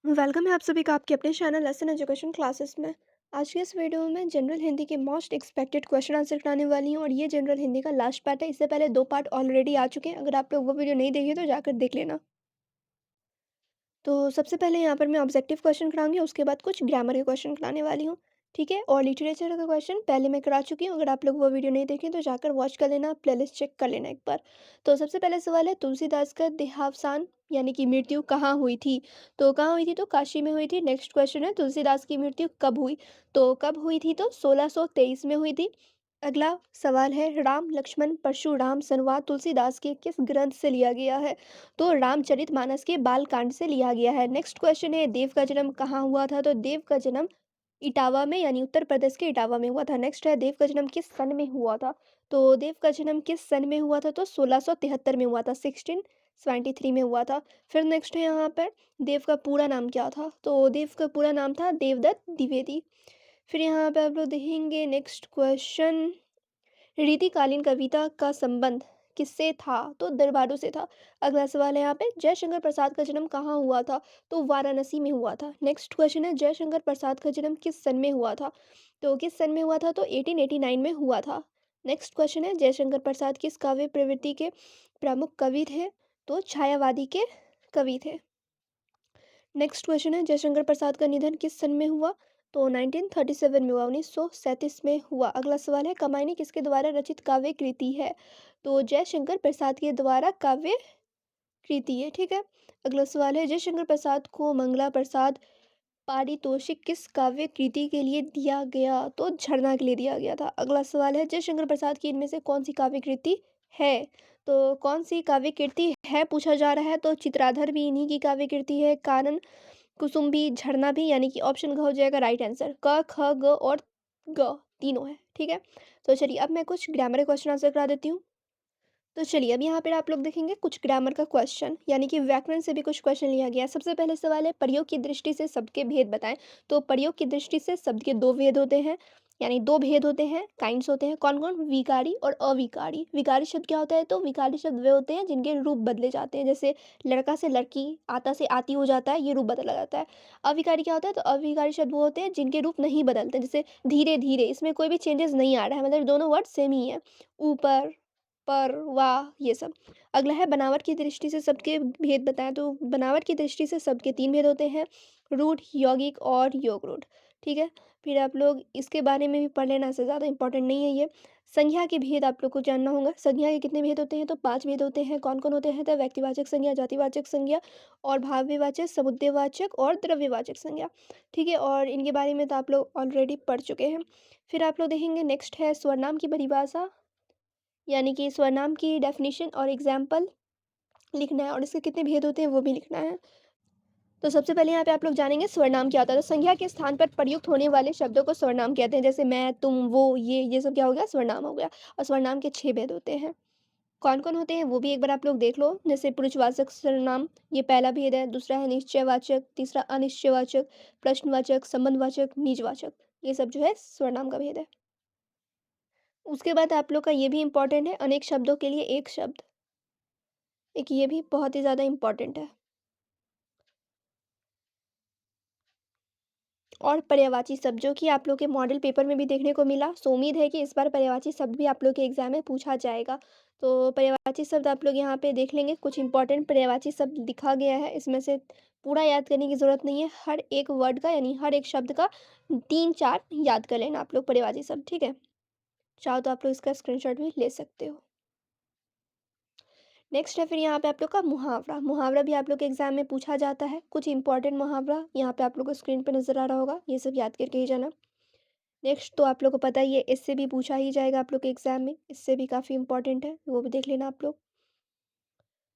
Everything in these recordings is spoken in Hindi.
वेलकम है आप सभी का आपके अपने चैनल लेसन एजुकेशन क्लासेस में। आज के इस वीडियो में मैं जनरल हिंदी के मोस्ट एक्सपेक्टेड क्वेश्चन आंसर कराने वाली हूँ और ये जनरल हिंदी का लास्ट पार्ट है। इससे पहले दो पार्ट ऑलरेडी आ चुके हैं, अगर आप लोग वो वीडियो नहीं देखे तो जाकर देख लेना। तो सबसे पहले यहाँ पर मैं ऑब्जेक्टिव क्वेश्चन कराऊंगी, उसके बाद कुछ ग्रामर के क्वेश्चन कराने वाली हूँ। ठीक है, और लिटरेचर का क्वेश्चन पहले मैं करा चुकी हूँ, अगर आप लोग वो वीडियो नहीं देखें तो जाकर वॉच कर लेना, प्लेलिस्ट चेक कर लेना एक बार। तो सबसे पहले सवाल है, तुलसीदास का देहावसान यानी कि मृत्यु कहाँ हुई थी? तो कहाँ हुई थी? तो काशी में हुई थी। नेक्स्ट क्वेश्चन है, तुलसीदास की मृत्यु कब हुई? तो कब हुई थी? तो 1623 में हुई थी। अगला सवाल है, राम लक्ष्मण परशुराम संवाद तुलसीदास के किस ग्रंथ से लिया गया है? तो रामचरितमानस के बालकांड से लिया गया है। नेक्स्ट क्वेश्चन है, देव का जन्म कहाँ हुआ था? तो देव का जन्म इटावा में यानी उत्तर प्रदेश के इटावा में हुआ था। नेक्स्ट है, देव का जन्म किस सन में हुआ था? तो देव का जन्म किस सन में हुआ था? तो 1673 में हुआ था, 1673 में हुआ था। फिर नेक्स्ट है यहाँ पर, देव का पूरा नाम क्या था? तो देव का पूरा नाम था देवदत्त द्विवेदी। फिर यहाँ पे आप लोग देखेंगे नेक्स्ट क्वेश्चन, रीतिकालीन कविता का संबंध किससे था? तो दरबारों से था। अगला सवाल है यहाँ पे, जयशंकर प्रसाद का जन्म कहाँ हुआ था? तो वाराणसी में हुआ था। नेक्स्ट क्वेश्चन है, जयशंकर प्रसाद का जन्म किस सन में हुआ था? तो किस सन में हुआ था? तो 1889 में हुआ था। नेक्स्ट क्वेश्चन है, जयशंकर प्रसाद किस काव्य प्रवृत्ति के प्रमुख कवि थे? तो छायावादी के कवि थे। नेक्स्ट क्वेश्चन है, जयशंकर प्रसाद का निधन किस सन में हुआ? तो 1937 में हुआ, 1937 में हुआ। अगला सवाल है, कमायनी किसके द्वारा रचित काव्य कृति है? तो जयशंकर प्रसाद के द्वारा काव्य कृति है। ठीक है, अगला सवाल है, जयशंकर प्रसाद को मंगला प्रसाद पारितोषिक किस काव्य कृति के लिए दिया गया? तो झरना के लिए दिया गया था। अगला सवाल है, जयशंकर प्रसाद की इनमें से कौन सी काव्य कृति है? तो कौन सी काव्य कृति है पूछा जा रहा है, तो चित्राधर भी इन्हीं की काव्य कृति है, कानन कुसुम भी, झरना भी, यानी कि ऑप्शन घ हो जाएगा राइट आंसर। क ख ग और ग तीनों है। ठीक है, तो चलिए अब मैं कुछ ग्रामर क्वेश्चन आंसर करा देती हूँ। तो चलिए अब यहाँ पर आप लोग देखेंगे कुछ ग्रामर का क्वेश्चन, यानी कि व्याकरण से भी कुछ क्वेश्चन लिया गया है। सबसे पहले सवाल है, प्रयोग की दृष्टि से शब्द के भेद बताएं। तो प्रयोग की दृष्टि से शब्द के दो भेद होते हैं, यानी दो भेद होते हैं, काइंड्स होते हैं। कौन कौन? विकारी और अविकारी। विकारी शब्द क्या होता है? तो विकारी शब्द वे होते हैं जिनके रूप बदले जाते हैं, जैसे लड़का से लड़की, आता से आती हो जाता है, ये रूप बदला जाता है। अविकारी क्या होता है? तो अविकारी शब्द वो होते हैं जिनके रूप नहीं बदलते, जैसे धीरे धीरे, इसमें कोई भी चेंजेस नहीं आ रहा है, मतलब दोनों वर्ड सेम ही है। ऊपर, पर, वाह, ये सब। अगला है, बनावट की दृष्टि से शब्द के भेद बताएं। तो बनावट की दृष्टि से शब्द के तीन भेद होते हैं, रूढ़, यौगिक और योग रूढ़। ठीक है, फिर आप लोग इसके बारे में भी पढ़ लेना, से ज़्यादा इंपॉर्टेंट नहीं है ये। संज्ञा के भेद आप लोग को जानना होगा। संज्ञा के कितने भेद होते हैं? तो पांच भेद होते हैं। कौन कौन होते हैं? तो व्यक्तिवाचक संज्ञा, जातिवाचक संज्ञा और भाववाचक, समुच्चयवाचक और द्रव्यवाचक संज्ञा। ठीक है, और इनके बारे में तो आप लोग ऑलरेडी पढ़ चुके हैं। फिर आप लोग देखेंगे नेक्स्ट है, स्वरनाम की परिभाषा, यानी कि स्वरनाम की डेफिनेशन और एग्जाम्पल लिखना है, और इसके कितने भेद होते हैं वो भी लिखना है। तो सबसे पहले यहाँ पे आप लोग जानेंगे स्वरनाम क्या होता है। तो संज्ञा के स्थान पर प्रयुक्त होने वाले शब्दों को स्वरनाम कहते हैं, जैसे मैं, तुम, वो, ये सब क्या हो गया? स्वरनाम हो गया। और स्वरनाम के 6 भेद होते हैं। कौन कौन होते हैं वो भी एक बार आप लोग देख लो, जैसे पुरुषवाचक सर्वनाम, ये पहला भेद है। दूसरा है निश्चयवाचक, तीसरा अनिश्चयवाचक, प्रश्नवाचक, संबंधवाचक, निजवाचक, ये सब जो है स्वरनाम का भेद है। उसके बाद आप लोग का ये भी इंपॉर्टेंट है, अनेक शब्दों के लिए एक शब्द, एक ये भी बहुत ही ज़्यादा इम्पोर्टेंट है। और पर्यायवाची शब्द, जो कि आप लोग के मॉडल पेपर में भी देखने को मिला, सो उम्मीद है कि इस बार पर्यायवाची शब्द भी आप लोग के एग्जाम में पूछा जाएगा। तो पर्यायवाची शब्द आप लोग यहाँ पे देख लेंगे, कुछ इंपॉर्टेंट पर्यायवाची शब्द लिखा गया है, इसमें से पूरा याद करने की ज़रूरत नहीं है, हर एक वर्ड का यानी हर एक शब्द का 3-4 याद कर लेना आप लोग पर्यायवाची शब्द। ठीक है, चाहो तो आप लोग इसका स्क्रीनशॉट भी ले सकते हो। नेक्स्ट है फिर यहाँ पे आप लोग का मुहावरा। मुहावरा भी आप लोग के एग्जाम में पूछा जाता है, कुछ इंपॉर्टेंट मुहावरा यहाँ पे आप लोग को स्क्रीन पे नजर आ रहा होगा, ये सब याद करके ही जाना। नेक्स्ट तो आप लोग को पता ही है, इससे भी पूछा ही जाएगा आप लोग के एग्जाम में, इससे भी काफ़ी इंपॉर्टेंट है, वो भी देख लेना आप लोग।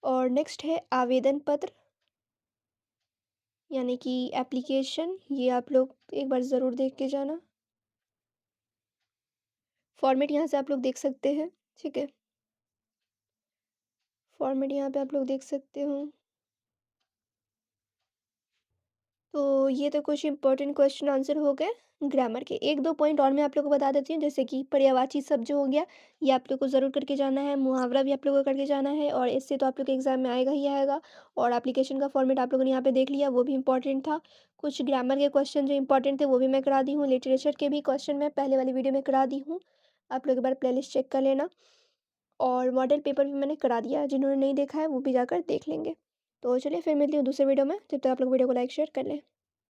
और नेक्स्ट है आवेदन पत्र, यानी कि एप्लीकेशन, ये आप लोग एक बार ज़रूर देख के जाना। फॉर्मेट यहाँ से आप लोग देख सकते हैं। ठीक है, फॉर्मेट यहाँ पे आप लोग देख सकते हो। तो ये तो कुछ इंपॉर्टेंट क्वेश्चन आंसर हो गए ग्रामर के। 1-2 पॉइंट और मैं आप लोगों को बता देती हूँ, जैसे कि पर्यायवाची शब्द जो हो गया, ये आप लोग को ज़रूर करके जाना है, मुहावरा भी आप लोगों को करके जाना है और इससे तो आप लोग के एग्ज़ाम में आएगा ही आएगा। और एप्लीकेशन का फॉर्मेट आप लोगों ने यहाँ पे देख लिया, वो भी इंपॉर्टेंट था। कुछ ग्रामर के क्वेश्चन जो इंपॉर्टेंट थे वो भी मैं करा दी हूँ, लिटरेचर के भी क्वेश्चन मैं पहले वाली वीडियो में करा दी हूँ। आप लोग एक बार प्लेलिस्ट चेक कर लेना। और मॉडल पेपर भी मैंने करा दिया है, जिन्होंने नहीं देखा है वो भी जाकर देख लेंगे। तो चलिए फिर मिलती हूँ दूसरे वीडियो में, तब तक आप लोग वीडियो को लाइक शेयर कर लें।